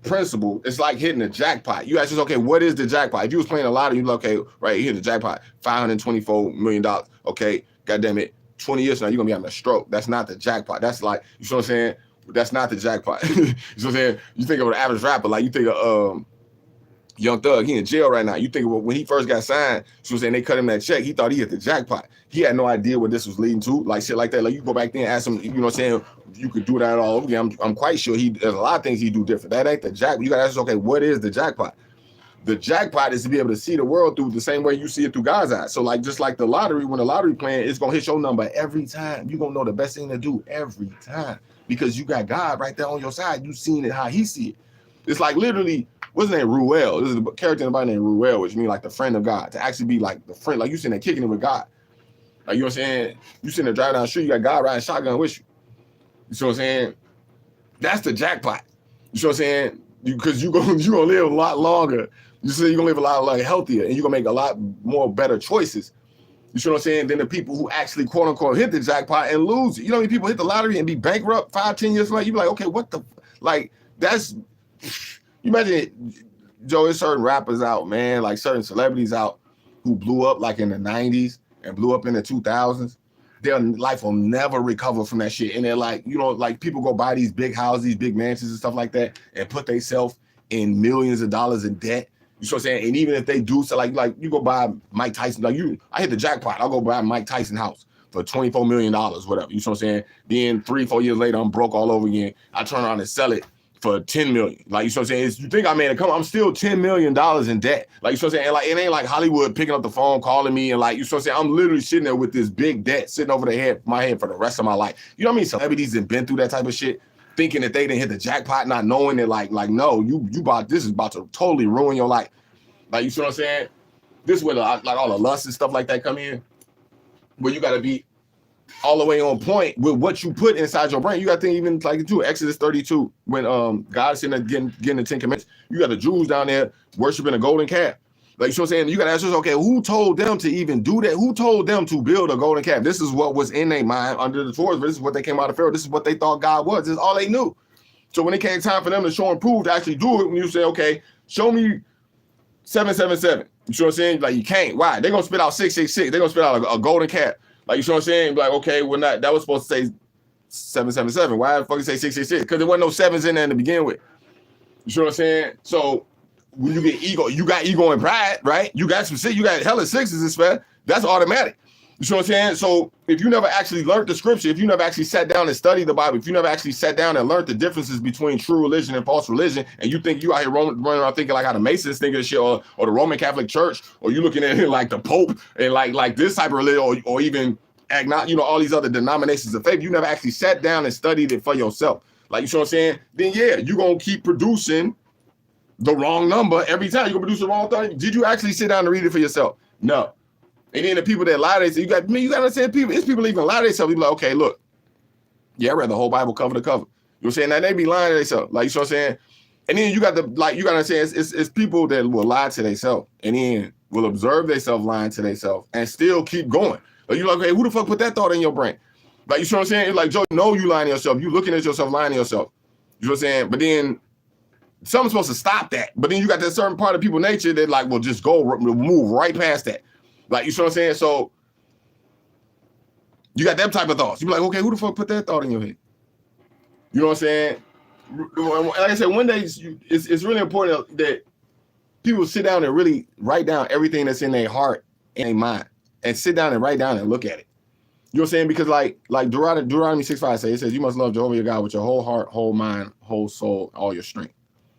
principle, it's like hitting a jackpot. You ask yourself, okay, what is the jackpot? If you was playing a lottery, you like, okay, right, you hit the jackpot, $524 million. Okay, goddamn it, 20 years from now, you're gonna be having a stroke. That's not the jackpot. That's like, you know what I'm saying? That's not the jackpot. You know what I'm saying? You think of an average rapper, like you think of Young Thug, he in jail right now. You think of when he first got signed, so saying they cut him that check, he thought he hit the jackpot. He had no idea what this was leading to, like shit like that. Like you go back there and ask him, you know what I'm saying, you could do that all over again. I'm quite sure there's a lot of things he do different. That ain't the jackpot. You gotta ask, okay, what is the jackpot? The jackpot is to be able to see the world through the same way you see it through God's eyes. So like just like the lottery, when the lottery playing, it's gonna hit your number every time. You're gonna know the best thing to do every time because you got God right there on your side. You seen it how he see it. It's like literally, what's his name? Ruel. This is a character in the Bible named Ruel, which means like the friend of God. To actually be like the friend, like you sitting there kicking it with God. Like you know what I'm saying? You sitting there driving down the street, you got God riding shotgun with you. You see what I'm saying? That's the jackpot. You see what I'm saying? Because you gonna live a lot longer. You see, you're gonna live a lot healthier, and you're gonna make a lot more better choices. You see what I'm saying? Than the people who actually quote unquote hit the jackpot and lose it. You know how many people hit the lottery and be bankrupt 5-10 years later? You be like, okay, what the like? That's you imagine it, Joe. There's certain rappers out, man, like certain celebrities out who blew up like in the 90s and blew up in the 2000s. Their life will never recover from that shit. And they're like, you know, like people go buy these big houses, these big mansions and stuff like that and put themselves in millions of dollars in debt. You know what I'm saying? And even if they do, so like you go buy Mike Tyson, like I hit the jackpot, I'll go buy Mike Tyson house for $24 million, whatever. You know what I'm saying? Then 3-4 years later, I'm broke all over again. I turn around and sell it for $10 million. Like, you know what I'm saying? You think I made it come, I'm still $10 million in debt. Like, you know what I'm saying? And like, it ain't like Hollywood picking up the phone, calling me, and like, you know what I'm saying? I'm literally sitting there with this big debt sitting over my head for the rest of my life. You know what I mean? Celebrities have been through that type of shit, thinking that they didn't hit the jackpot, not knowing that like no, this is about to totally ruin your life. Like, you see what I'm saying? This is where like all the lust and stuff like that come in, where you got to be all the way on point with what you put inside your brain. You got to think even like too, Exodus 32, when God is in there getting the 10 Commandments, you got the Jews down there worshiping a golden calf. Like, you know what I'm saying? You got to ask yourself, okay, who told them to even do that? Who told them to build a golden calf? This is what was in their mind under the Torah. This is what they came out of Pharaoh. This is what they thought God was. This is all they knew. So when it came time for them to show and prove to actually do it, when you say, okay, show me 777. You know what I'm saying? Like, you can't. Why? They're going to spit out 666. They're going to spit out a golden calf. Like, you know what I'm saying? Like, okay, we're not, that was supposed to say 777. Why the fuck you say 666? Because there wasn't no sevens in there to begin with. You know what I'm saying? So when you get ego, you got ego and pride, right? You got some shit, you got hella sixes and stuff. That's automatic. You know what I'm saying? So if you never actually learned the scripture, if you never actually sat down and studied the Bible, if you never actually sat down and learned the differences between true religion and false religion, and you think you out here running around thinking like how the Masons think of shit, or the Roman Catholic Church, or you looking at it like the Pope and like this type of religion, or even all these other denominations of faith, you never actually sat down and studied it for yourself. Like, you know what I'm saying? Then yeah, you're gonna keep producing the wrong number every time. You're gonna produce the wrong thing. Did you actually sit down and read it for yourself? No. And then the people that lie, they say, you got to understand people. It's people even lie to themselves. People like, okay, look, yeah, I read the whole Bible cover to cover. You know what I'm saying? Now they be lying to themselves. Like, you know what I'm saying? And then you got to understand, it's people that will lie to themselves and then will observe themselves lying to themselves and still keep going. Like, you're like, hey, who the fuck put that thought in your brain? Like, you know what I'm saying? It's like, Joe, no, you lying to yourself. You looking at yourself, lying to yourself. You know what I'm saying? But then something's supposed to stop that. But then you got that certain part of people nature that like will just move right past that. Like, you know what I'm saying? So you got them type of thoughts. You be like, okay, who the fuck put that thought in your head? You know what I'm saying? Like I said, one day it's really important that people sit down and really write down everything that's in their heart and their mind, and sit down and write down and look at it. You know what I'm saying? Because like Deuteronomy 6:5 says, it says you must love Jehovah your God with your whole heart, whole mind, whole soul, all your strength.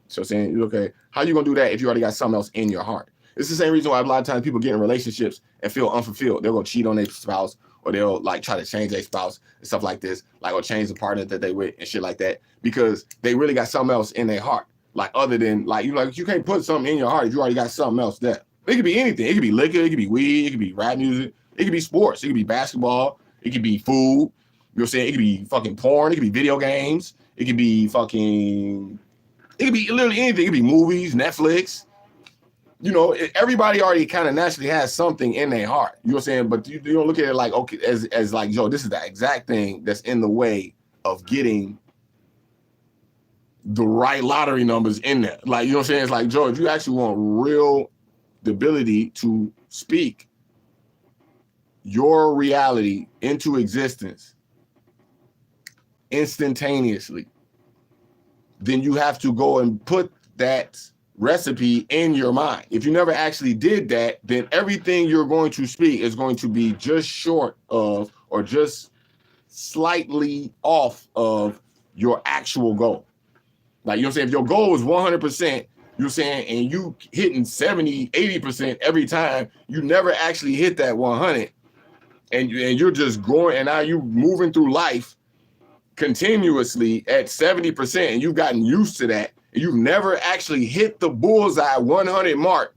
So saying, okay, how you gonna do that if you already got something else in your heart? It's the same reason why a lot of times people get in relationships and feel unfulfilled. They'll go cheat on their spouse, or they'll like try to change their spouse and stuff like this, like, or change the partner that they with and shit like that, because they really got something else in their heart. Like, other than like you can't put something in your heart if you already got something else there. It could be anything. It could be liquor, it could be weed, it could be rap music, it could be sports, it could be basketball, it could be food. You know what I'm saying? It could be fucking porn, it could be video games, it could be literally anything. It could be movies, Netflix. You know, everybody already kind of naturally has something in their heart. You know what I'm saying? But you don't look at it like, okay, as like, Joe, this is the exact thing that's in the way of getting the right lottery numbers in there. Like, you know what I'm saying? It's like, Joe, if you actually want the ability to speak your reality into existence instantaneously, then you have to go and put that recipe in your mind. If you never actually did that, then everything you're going to speak is going to be just short of, or just slightly off of your actual goal. Like, you know what I'm saying? If your goal is 100%, you're saying, and you hitting 70, 80% every time, you never actually hit that 100, and you're just going, and now you moving through life continuously at 70%, and you've gotten used to that, and you've never actually hit the bullseye 100 mark,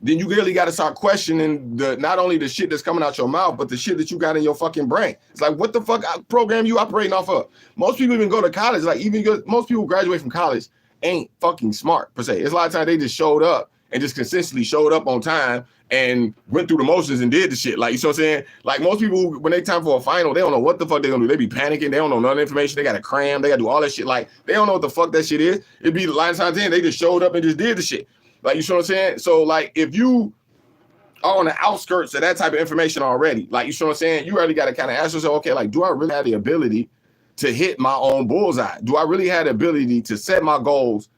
then you really got to start questioning not only the shit that's coming out your mouth, but the shit that you got in your fucking brain. It's like, what the fuck program you operating off of? Most people even go to college, like most people graduate from college ain't fucking smart per se. It's a lot of times they just showed up and just consistently showed up on time and went through the motions and did the shit. Like, you know what I'm saying? Like, most people, when they time for a final, they don't know what the fuck they're gonna do. They be panicking. They don't know none of the information. They gotta cram. They gotta do all that shit. Like, they don't know what the fuck that shit is. It'd be a lot of times they just showed up and just did the shit. Like, you know what I'm saying? So, like, if you are on the outskirts of that type of information already, like, you know what I'm saying? You already got to kind of ask yourself, okay, like, do I really have the ability to hit my own bullseye? Do I really have the ability to set my goals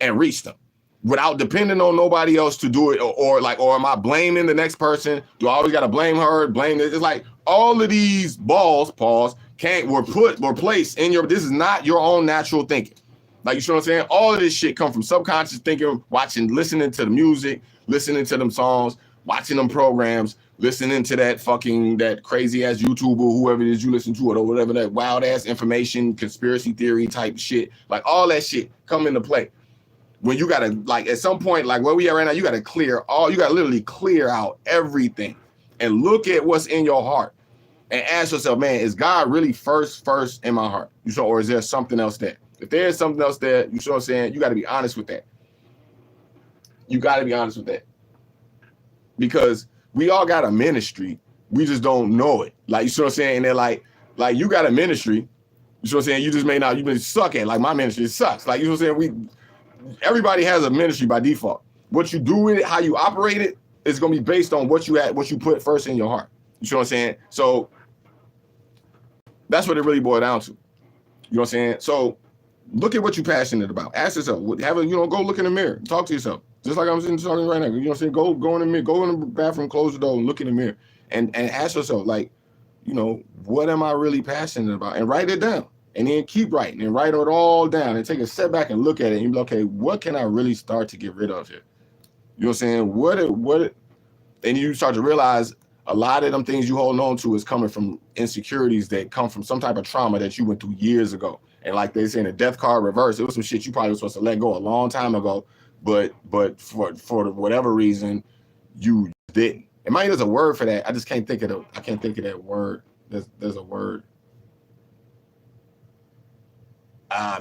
and reach them without depending on nobody else to do it? Or am I blaming the next person? Do I always got to blame her, blame this? It's like all of these balls, were placed in this is not your own natural thinking. Like, you know what I'm saying? All of this shit come from subconscious thinking, listening to the music, listening to them songs, watching them programs, listening to that crazy ass YouTuber, whoever it is you listen to, or whatever, that wild ass information, conspiracy theory type shit. Like, all that shit come into play. When you gotta, like, at some point, like where we are right now, you gotta literally clear out everything and look at what's in your heart and ask yourself, man, is God really first in my heart? You know, or is there something else there? If there's something else there, you know what I'm saying? You got to be honest with that. You got to be honest with that. Because we all got a ministry. We just don't know it. Like, you know what I'm saying? And they're like you got a ministry. You know what I'm saying? You just may not, you may suck at it. Like, my ministry, it sucks. Like, you know what I'm saying? Everybody has a ministry by default. What you do with it, how you operate it, is going to be based on what you put first in your heart. You see what I'm saying? So that's what it really boiled down to. You know what I'm saying? So look at what you're passionate about. Ask yourself, go look in the mirror. Talk to yourself. Just like I'm talking right now. You know what I'm saying? Go in the mirror, go in the bathroom, close the door, and look in the mirror. And ask yourself, like, what am I really passionate about? And write it down. And then keep writing and write it all down and take a step back and look at it and be like, okay, what can I really start to get rid of here? You know what I'm saying? What and you start to realize a lot of them things you holding on to is coming from insecurities that come from some type of trauma that you went through years ago. And like they say in the death card reverse, it was some shit you probably was supposed to let go a long time ago, but for whatever reason, you didn't. It might there's a word for that. I just can't think of that word. There's a word.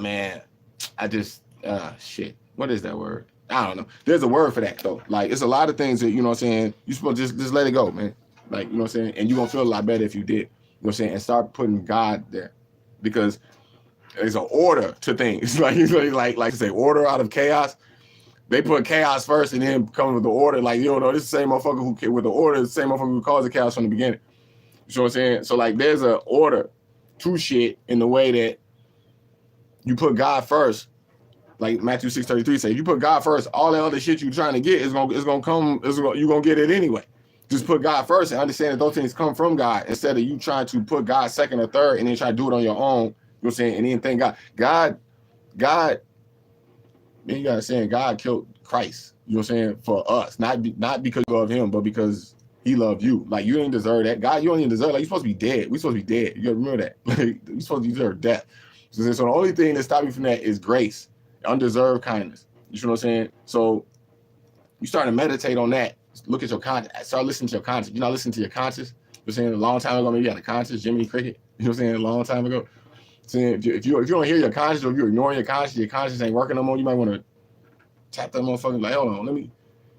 Man. Shit. What is that word? I don't know. There's a word for that though. Like it's a lot of things that, you know what I'm saying, you supposed to just let it go, man. Like, you know what I'm saying? And you're gonna feel a lot better if you did. You know what I'm saying? And start putting God there. Because there's an order to things. like to say order out of chaos. They put chaos first and then come with the order. Like, this is the same motherfucker who with the order, the same motherfucker who caused the chaos from the beginning. You know what I'm saying? So like there's an order to shit in the way that you put God first. Like Matthew 6:33 says, you put God first, all that other shit you're trying to get you're gonna get it anyway. Just put God first and understand that those things come from God instead of you trying to put God second or third and then try to do it on your own. You know what I'm saying? And then thank God, man, you gotta say God killed Christ. You know what I'm saying? For us, not because you love him, but because he loved you. Like you didn't deserve that. God, you don't even deserve. Like you're supposed to be dead. We're supposed to be dead. You gotta remember that. Like you're supposed to deserve death. So the only thing that stops you from that is grace. Undeserved kindness. You know what I'm saying? So you start to meditate on that. Look at your conscience. Start listening to your conscience. You're not listening to your conscience. You're saying a long time ago, maybe you had a conscience, Jiminy Cricket. You know what I'm saying? A long time ago. Saying if you don't hear your conscience or if you're ignoring your conscience ain't working no more, you might want to tap that motherfucker like, hold on, let me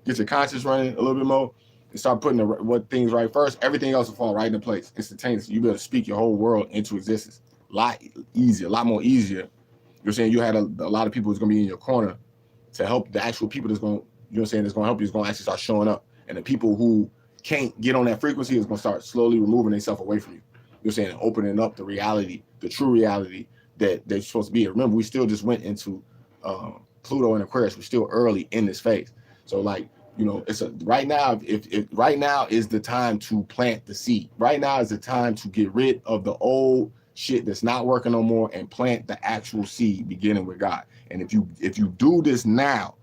get your conscience running a little bit more and start putting what things right first. Everything else will fall right into place instantaneously. You better speak your whole world into existence. A lot easier, a lot more easier. You're saying you had a lot of people who's going to be in your corner to help the actual people that's going, you know what I'm saying, that's going to help you, is going to actually start showing up. And the people who can't get on that frequency is going to start slowly removing themselves away from you. You know what I'm saying, opening up the reality, the true reality that they're supposed to be. Remember, we still just went into Pluto and Aquarius. We're still early in this phase. So like, it's right now, if right now is the time to plant the seed. Right now is the time to get rid of the old shit that's not working no more and plant the actual seed beginning with God. And if you do this now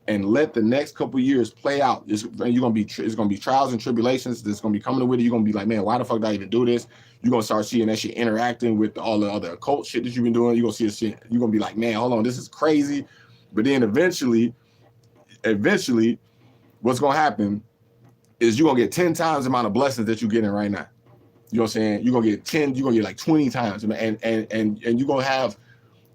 and let the next couple of years play out, it's gonna be trials and tribulations that's gonna be coming with it. You're gonna be like, man, why the fuck did I even do this? You're gonna start seeing that shit interacting with all the other occult shit that you've been doing. You're gonna see this shit, you're gonna be like, man, hold on, this is crazy. But then eventually what's gonna happen is you're gonna get 10 times the amount of blessings that you're getting right now. You know what I'm saying? You're gonna get 10, you're gonna get like 20 times, and you're gonna have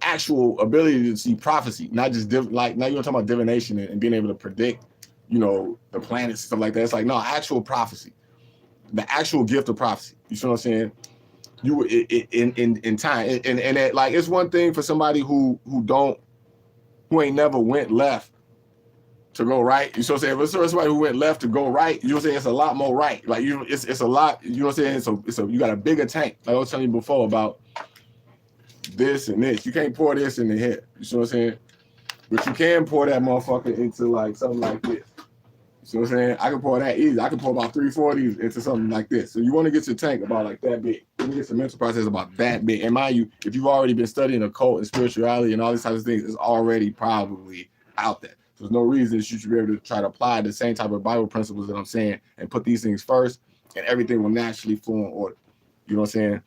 actual ability to see prophecy, not just like now you're talking about divination and being able to predict, the planets and stuff like that. It's like no, actual prophecy, the actual gift of prophecy. You see what I'm saying? You in time, and that, like it's one thing for somebody who ain't never went left to go right. You know what I'm saying? But somebody who went left to go right, you know what I'm saying? It's a lot more right. Like it's a lot. You know what I'm saying? You got a bigger tank. Like I was telling you before about this and this. You can't pour this in the head. You know what I'm saying? But you can pour that motherfucker into like something like this. You know what I'm saying? I can pour that easy. I can pour about 3-4 of these into something like this. So you want to get your tank about like that big. You want to get some mental process about that big. And mind you, if you've already been studying occult and spirituality and all these types of things, it's already probably out there. So there's no reason you should be able to try to apply the same type of Bible principles that I'm saying and put these things first, and everything will naturally flow in order. You know what I'm saying?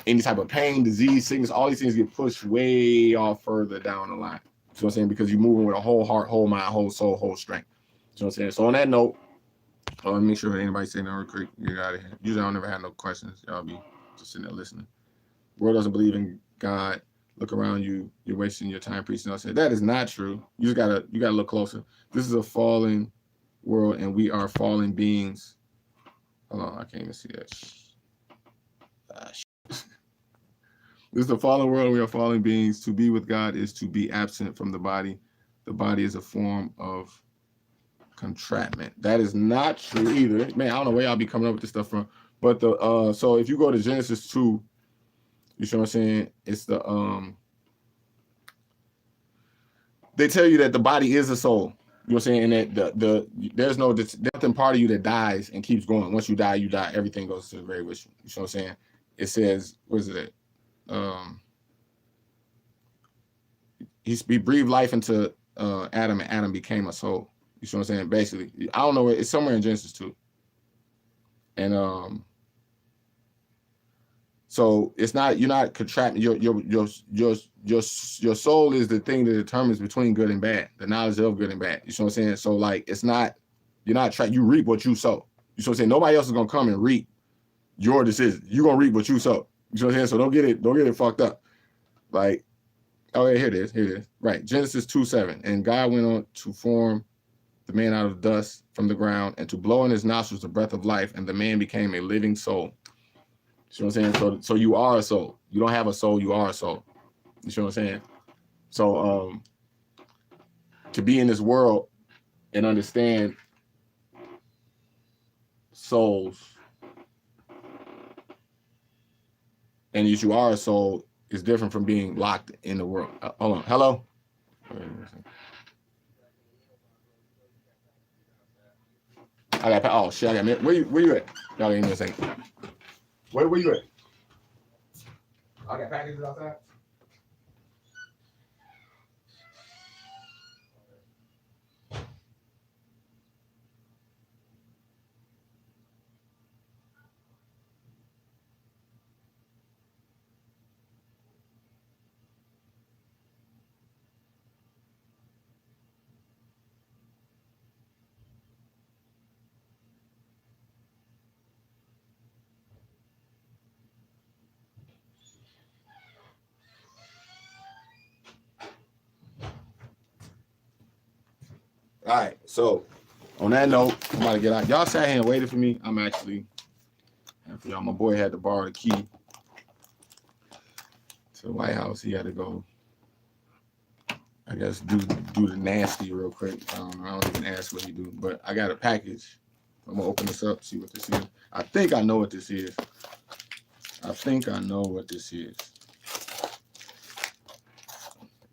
Any type of pain, disease, sickness, all these things get pushed way off further down the line. You know what I'm saying? Because you're moving with a whole heart, whole mind, whole soul, whole strength. You know what I'm saying? So on that note, let me make sure anybody saying that real quick. Get out of here. Usually I don't never have no questions. Y'all be just sitting there listening. World doesn't believe in God. Look around you. You're wasting your time preaching. I said that is not true. You gotta look closer. This is a fallen world, and we are fallen beings. Hold on, I can't even see that. This is the fallen world. We are fallen beings. To be with God is to be absent from the body. The body is a form of contraptment. That is not true either. Man, I don't know where y'all be coming up with this stuff from. But the so if you go to Genesis 2, you know what I'm saying? It's the they tell you that the body is a soul. You know what I'm saying? And that there's nothing part of you that dies and keeps going. Once you die, you die. Everything goes to the grave with you. You know what I'm saying? It says, what is it? He breathed life into Adam, and Adam became a soul. You know what I'm saying? Basically, I don't know. It's somewhere in Genesis 2. And so it's not, you're not contracting your soul is the thing that determines between good and bad, the knowledge of good and bad. You know what I'm saying? So like it's not, you're not trying, you reap what you sow. You know what I'm saying? Nobody else is gonna come and reap your decision. You're gonna reap what you sow. You know what I'm saying? So don't get it fucked up. Like, oh yeah, here it is. Right. Genesis 2:7. And God went on to form the man out of dust from the ground and to blow in his nostrils the breath of life, and the man became a living soul. You know what I'm saying? So you are a soul. You don't have a soul, you are a soul. You know what I'm saying? So to be in this world and understand souls and that you are a soul is different from being locked in the world. Hold on. Hello? Oh shit, I got where you at? Y'all ain't even saying. Where you at? I got packages outside. All right, so on that note, I'm about to get out. Y'all sat here and waited for me. I'm actually, for y'all, my boy had to borrow the key to the White House. He had to go, I guess, do the nasty real quick. I don't even ask what he do, but I got a package. I'm gonna open this up, see what this is. I think I know what this is.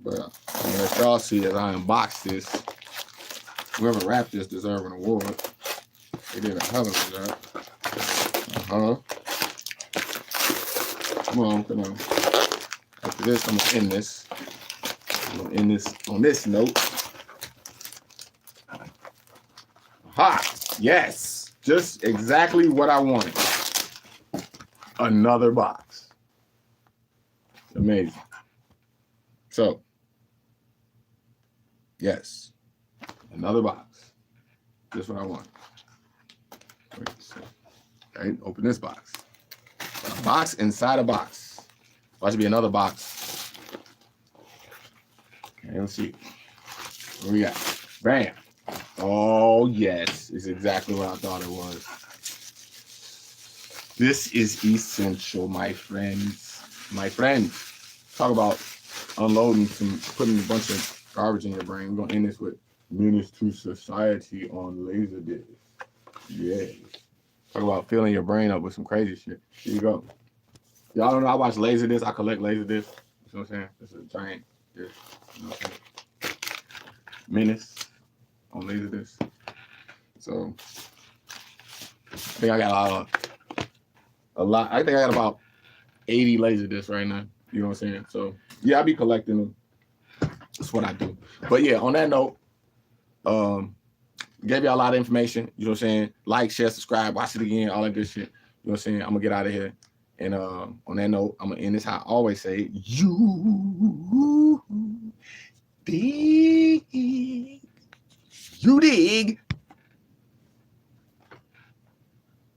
But as y'all see, as I unbox this, whoever wrapped this deserves an award. They did a hell of a job. Come on. After this, I'm gonna end this. On this note. Ha! Yes! Just exactly what I wanted. Another box. Amazing. So, yes. Another box. Just what I want. All right, open this box. A box inside a box. Watch it be another box. Okay, let's see. What we got? Bam. Oh, yes. It's exactly what I thought it was. This is essential, my friends. Talk about unloading putting a bunch of garbage in your brain. We're going to end this with Menace to Society on Laserdisc. Yes. Talk about filling your brain up with some crazy shit. Here you go. Y'all don't know I watch Laserdisc. I collect Laserdisc. You know what I'm saying? It's a giant disc. You know what I'm saying? Menace on Laserdisc. So I think I got a lot. I think I got about 80 Laserdiscs right now. You know what I'm saying? So yeah, I be collecting them. That's what I do. But yeah, on that note, gave y'all a lot of information. You know what I'm saying? Like, share, subscribe, watch it again, all that good shit. You know what I'm saying? I'm gonna get out of here. And on that note, I'm gonna end this how I always say, you dig. You dig.